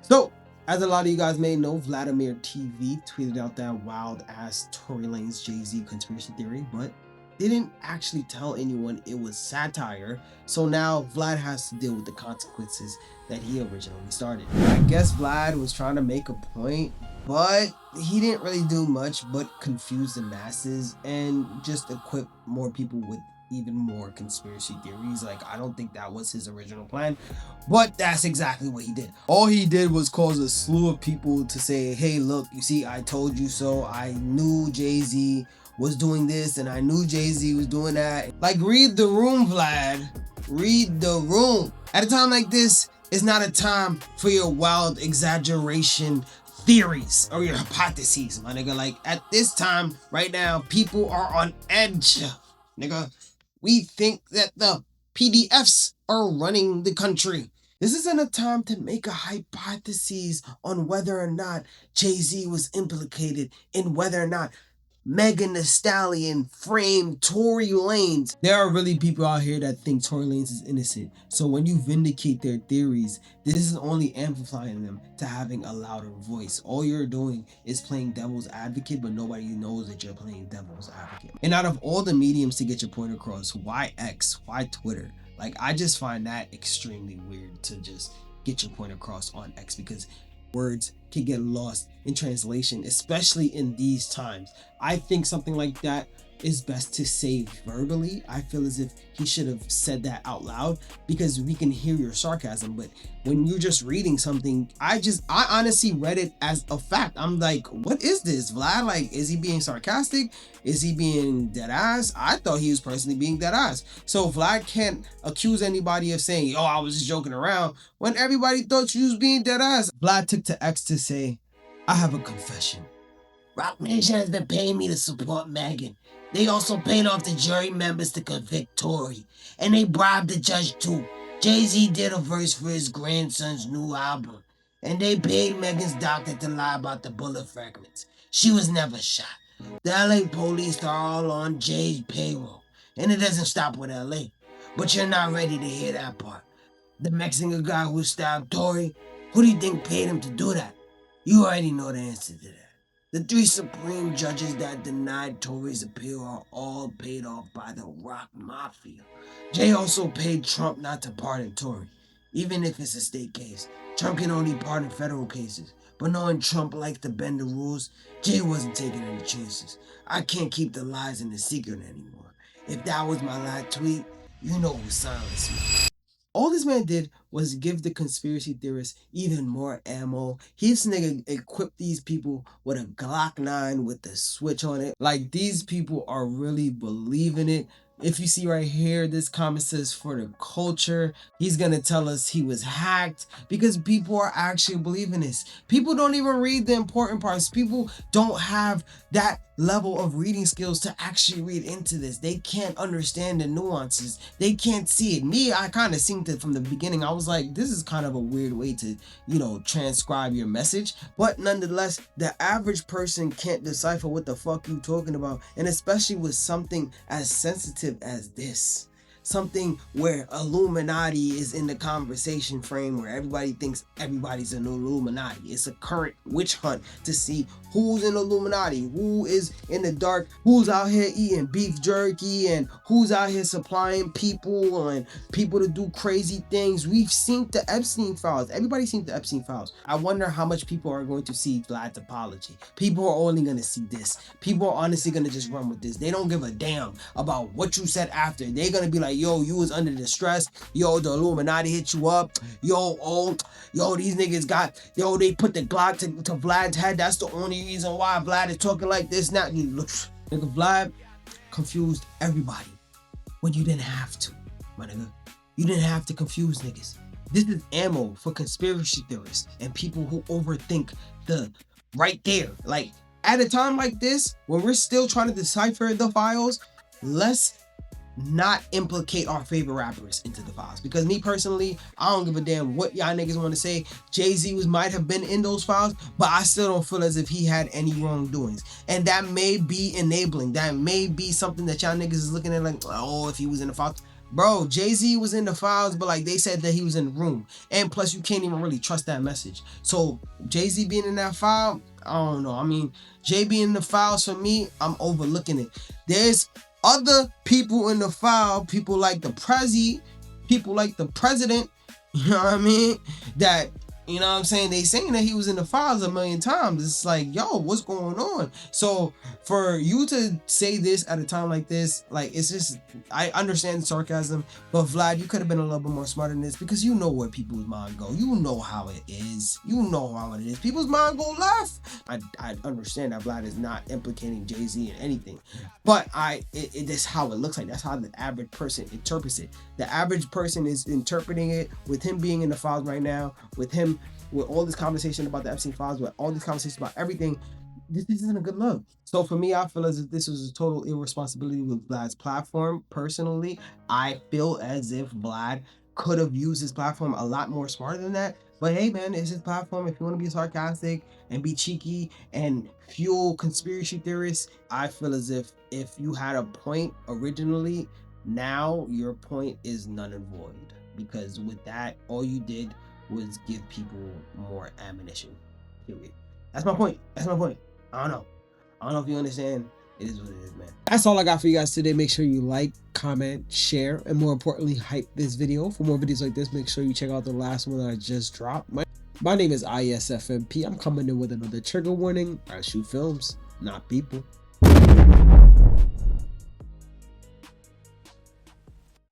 So, as a lot of you guys may know, VladTV tweeted out that wild ass Tory Lanez Jay-Z conspiracy theory, but didn't actually tell anyone it was satire. So now Vlad has to deal with the consequences that he originally started. I guess Vlad was trying to make a point, but he didn't really do much but confuse the masses and just equip more people with even more conspiracy theories. Like, I don't think that was his original plan, but that's exactly what he did. All he did was cause a slew of people to say, hey, look, you see, I told you so. I knew Jay-Z was doing this and I knew Jay-Z was doing that. Like, read the room, Vlad. Read the room. At a time like this, it's not a time for your wild exaggeration theories or your hypotheses, my nigga. Like, at this time, right now, people are on edge, nigga. We think that the PDFs are running the country. This isn't a time to make a hypothesis on whether or not Jay-Z was implicated, in whether or not Megan Thee Stallion framed Tory Lanez. There are really people out here that think Tory Lanez is innocent. So when you vindicate their theories, this is only amplifying them to having a louder voice. All you're doing is playing devil's advocate, but nobody knows that you're playing devil's advocate. And out of all the mediums to get your point across, why X? Why Twitter? Like, I just find that extremely weird to just get your point across on X, because words can get lost in translation, especially in these times. I think something like that is best to say verbally. I feel as if he should have said that out loud, because we can hear your sarcasm. But when you're just reading something, I honestly read it as a fact. I'm like, what is this, Vlad? Like, is he being sarcastic? Is he being dead ass? I thought he was personally being dead ass. So Vlad can't accuse anybody of saying, oh, I was just joking around, when everybody thought you was being dead ass. Vlad took to X to say, I have a confession. Rock Nation has been paying me to support Megan. They also paid off the jury members to convict Tory. And they bribed the judge too. Jay-Z did a verse for his grandson's new album. And they paid Megan's doctor to lie about the bullet fragments. She was never shot. The LA police are all on Jay's payroll. And it doesn't stop with LA. But you're not ready to hear that part. The Mexican guy who stabbed Tory, who do you think paid him to do that? You already know the answer to that. The 3 Supreme Judges that denied Tory's appeal are all paid off by the Rock Mafia. Jay also paid Trump not to pardon Tory, even if it's a state case. Trump can only pardon federal cases. But knowing Trump likes to bend the rules, Jay wasn't taking any chances. I can't keep the lies in the secret anymore. If that was my last tweet, you know who silenced me. All this man did was give the conspiracy theorists even more ammo. His nigga equipped these people with a Glock 9 with the switch on it. Like, these people are really believing it. If you see right here, this comment says for the culture. He's gonna tell us he was hacked, because people are actually believing this. People don't even read the important parts. People don't have that level of reading skills to actually read into this. They can't understand the nuances. They can't see it. Me, I kind of synced it from the beginning. I was like, this is kind of a weird way to, transcribe your message. But nonetheless, the average person can't decipher what the fuck you talking about. And especially with something as sensitive as this. Something where Illuminati is in the conversation frame, where everybody thinks everybody's an Illuminati. It's a current witch hunt to see who's in Illuminati, who is in the dark, who's out here eating beef jerky, and who's out here supplying people and people to do crazy things. We've seen the Epstein files. Everybody's seen the Epstein files. I wonder how much people are going to see Vlad's apology. People are only going to see this. People are honestly going to just run with this. They don't give a damn about what you said after. They're going to be like, yo, you was under distress. Yo, the Illuminati hit you up. Yo, these niggas they put the Glock to Vlad's head. That's the only reason why Vlad is talking like this now. You look, nigga, Vlad confused everybody when you didn't have to, my nigga. You didn't have to confuse niggas. This is ammo for conspiracy theorists and people who overthink the right there. Like, at a time like this, when we're still trying to decipher the files, let's not implicate our favorite rappers into the files. Because me personally, I don't give a damn what y'all niggas want to say. Jay-Z might have been in those files, but I still don't feel as if he had any wrongdoings. And that may be enabling. That may be something that y'all niggas is looking at like, oh, if he was in the files. Bro, Jay-Z was in the files, but like they said that he was in the room. And plus you can't even really trust that message. So Jay-Z being in that file, I don't know. I mean, Jay being in the files, for me, I'm overlooking it. There's other people in the file, people like the people like the president, you know what I mean? That, you know what I'm saying? They saying that he was in the files a million times. It's like, yo, what's going on? So for you to say this at a time like this, like, it's just, I understand the sarcasm, but Vlad, you could have been a little bit more smart in this, because you know where people's mind go. You know how it is. You know how it is. People's mind go left. I understand that Vlad is not implicating Jay-Z in anything, but it is how it looks like. That's how the average person interprets it. The average person is interpreting it with him being in the files right now, with him, with all this conversation about the Epstein files, with all this conversation about everything. This isn't a good look. So for me, I feel as if this was a total irresponsibility with Vlad's platform. Personally, I feel as if Vlad could have used his platform a lot more smarter than that. But hey, man, it's his platform. If you want to be sarcastic and be cheeky and fuel conspiracy theorists, I feel as if you had a point originally, now your point is null and void. Because with that, all you did was give people more ammunition. Period. That's my point. That's my point. I don't know. I don't know if you understand. It is what it is, man. That's all I got for you guys today. Make sure you like, comment, share, and more importantly, hype this video. For more videos like this, make sure you check out the last one that I just dropped. My name is ISFMP. I'm coming in with another trigger warning. I shoot films, not people.